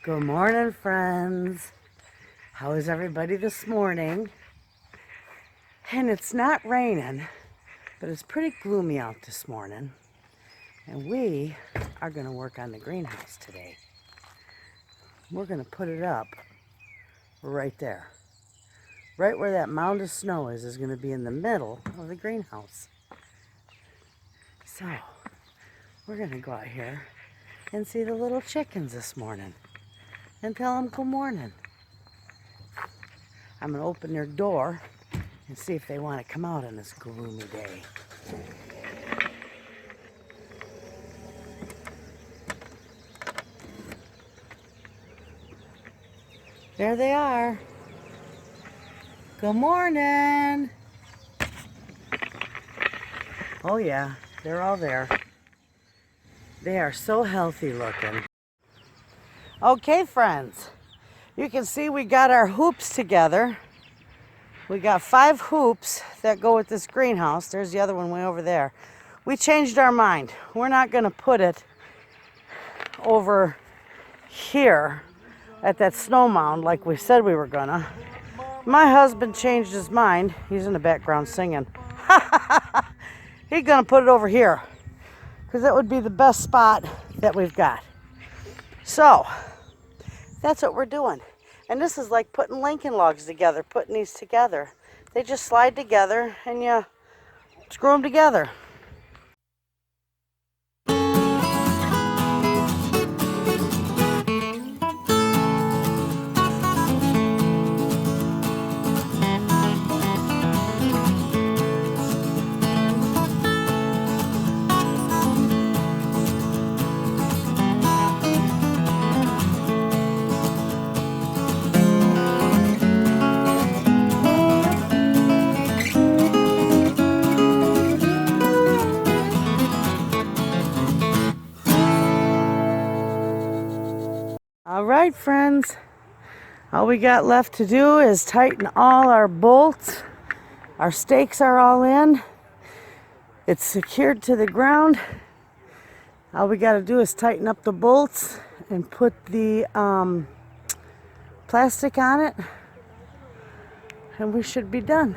Good morning, friends. How is everybody this morning? And it's not raining, but it's pretty gloomy out this morning. And we are going to work on the greenhouse today. We're going to put it up right there. Right where that mound of snow is going to be in the middle of the greenhouse. So, we're going to go out here and see the little chickens this morning and tell them good morning. I'm going to open their door and see if they want to come out on this gloomy day. There they are. Good morning. Oh yeah, they're all there. They are so healthy looking. Okay, friends, you can see we got our hoops together. We got 5 hoops that go with this greenhouse. There's the other one way over there. We changed our mind. We're not going to put it over here at that snow mound like we said we were gonna. My husband changed his mind. He's in the background singing. He's gonna put it over here because that would be the best spot that we've got. So that's what we're doing. And this is like putting Lincoln logs together, putting these together. They just slide together and you screw them together. All right, friends, all we got left to do is tighten all our bolts. Our stakes are all in. It's secured to the ground. All we got to do is tighten up the bolts and put the plastic on it, and we should be done.